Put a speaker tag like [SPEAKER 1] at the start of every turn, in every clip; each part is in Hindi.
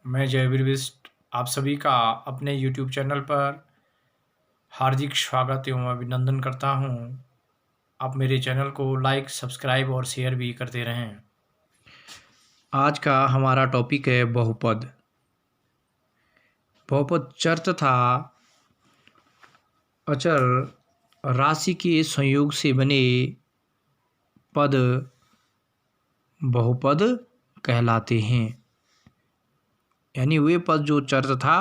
[SPEAKER 1] मैं जयवीर बिष्ट आप सभी का अपने YouTube चैनल पर हार्दिक स्वागत एवं अभिनंदन करता हूं। आप मेरे चैनल को लाइक, सब्सक्राइब और शेयर भी करते रहें। आज का हमारा टॉपिक है बहुपद। बहुपद चर तथा अचर राशि के संयोग से बने पद बहुपद कहलाते हैं। यानी वे पद जो चर तथा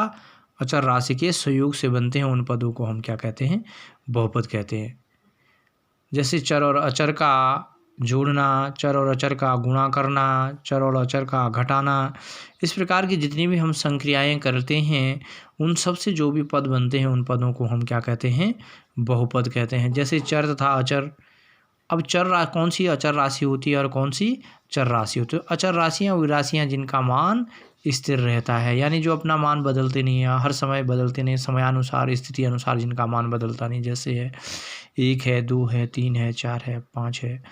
[SPEAKER 1] अचर राशि के संयोग से बनते हैं उन पदों को हम क्या कहते हैं? बहुपद कहते हैं। जैसे चर और अचर का जोड़ना, चर और अचर का गुणा करना, चर और अचर का घटाना, इस प्रकार की जितनी भी हम संक्रियाएं करते हैं उन सब से जो भी पद बनते हैं उन पदों को हम क्या कहते हैं? बहुपद कहते हैं। जैसे चर तथा अचर। अब कौन सी अचर राशि होती है और कौन सी चर राशि होती है? अचर राशियाँ वो राशियाँ जिनका मान स्थिर रहता है, यानी जो अपना मान बदलते नहीं है, हर समय बदलते नहीं, समयानुसार स्थिति अनुसार जिनका मान बदलता नहीं। जैसे है 1 है, 2 है, 3 है, 4 है, 5 है।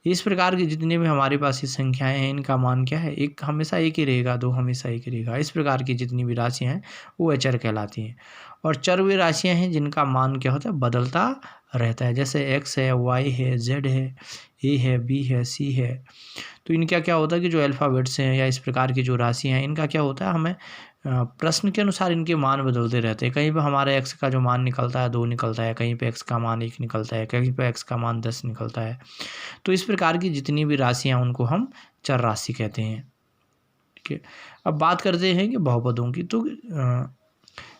[SPEAKER 1] इस प्रकार की जितनी भी हमारे पास ये संख्याएं हैं इनका मान क्या है? 1 हमेशा 1 ही रहेगा, 2 हमेशा 1 ही रहेगा। इस प्रकार की जितनी भी राशियाँ हैं वो अचर कहलाती हैं। और चर वे राशियाँ हैं जिनका मान क्या होता है? बदलता रहता है। जैसे x है, y है, z है, a है, b है, c है। तो इनका क्या होता है कि जो अल्फ़ाबेट्स हैं या इस प्रकार की जो राशियाँ हैं इनका क्या होता है? हमें प्रश्न के अनुसार इनके मान बदलते रहते हैं। कहीं पे हमारे x का जो मान निकलता है 2 निकलता है, कहीं पे x का मान 1 निकलता है, कहीं पे x का मान 10 निकलता है। तो इस प्रकार की जितनी भी राशियाँ उनको हम चर राशि कहते हैं। ठीक है। अब बात करते हैं कि बहुपदों की। तो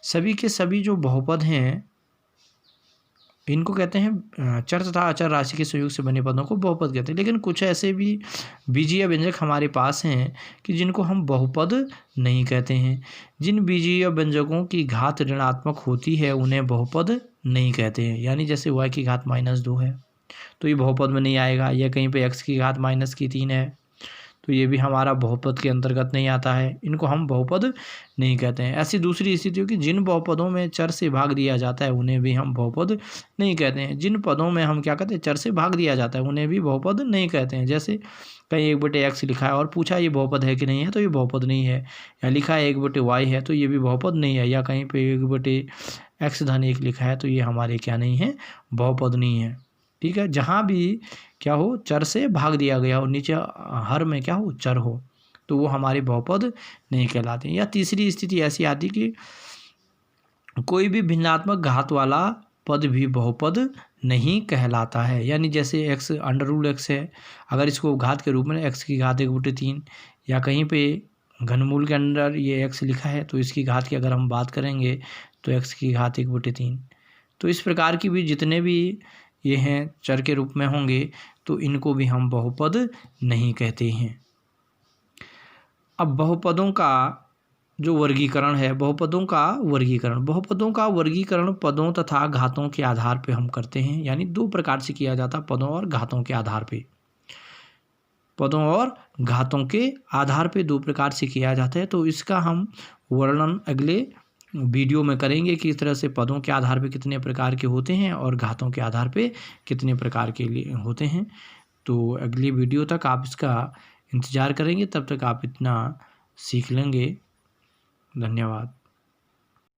[SPEAKER 1] सभी के सभी जो बहुपद हैं इनको कहते हैं चर तथा अचर राशि के संयोग से बने पदों को बहुपद कहते हैं। लेकिन कुछ ऐसे भी बीजीय व्यंजक हमारे पास हैं कि जिनको हम बहुपद नहीं कहते हैं। जिन बीजीय व्यंजकों की घात ऋणात्मक होती है उन्हें बहुपद नहीं कहते हैं। यानी जैसे y की घात -2 है तो ये बहुपद में नहीं आएगा, या कहीं पे x की घात -3 है तो ये भी हमारा बहुपद के अंतर्गत नहीं आता है। इनको हम बहुपद नहीं कहते हैं। ऐसी दूसरी स्थिति हो कि जिन बहुपदों में चर से भाग दिया जाता है उन्हें भी हम बहुपद नहीं कहते हैं। जिन पदों में हम क्या कहते हैं? चर से भाग दिया जाता है उन्हें भी बहुपद नहीं कहते हैं। जैसे कहीं 1/x लिखा है और पूछा ये बहुपद है कि नहीं है तो ये बहुपद नहीं है, या लिखा है 1/y है तो ये भी बहुपद नहीं है, या कहीं पे 1/x-1 लिखा है तो ये हमारे क्या नहीं है? बहुपद नहीं है। ठीक है। जहाँ भी क्या हो? चर से भाग दिया गया हो, नीचे हर में क्या हो? चर हो, तो वो हमारे बहुपद नहीं कहलाते। या तीसरी स्थिति ऐसी आती कि कोई भी भिन्नात्मक घात वाला पद भी बहुपद नहीं कहलाता है। यानी जैसे x √x है, अगर इसको घात के रूप में x की घात 1/3, या कहीं पे घनमूल के अंदर ये x लिखा है तो इसकी घात की अगर हम बात करेंगे तो x की घात 1/3। तो इस प्रकार की भी जितने भी ये हैं चर के रूप में होंगे तो इनको भी हम बहुपद नहीं कहते हैं। अब बहुपदों का जो वर्गीकरण है, बहुपदों का वर्गीकरण पदों तथा घातों के आधार पे हम करते हैं। यानी 2 प्रकार से किया जाता है, पदों और घातों के आधार पे। पदों और घातों के आधार पे 2 प्रकार से किया जाता है। तो इसका हम वर्णन अगले वीडियो में करेंगे कि इस तरह से पदों के आधार पे कितने प्रकार के होते हैं और घातों के आधार पे कितने प्रकार के लिए होते हैं। तो अगली वीडियो तक आप इसका इंतज़ार करेंगे, तब तक आप इतना सीख लेंगे। धन्यवाद।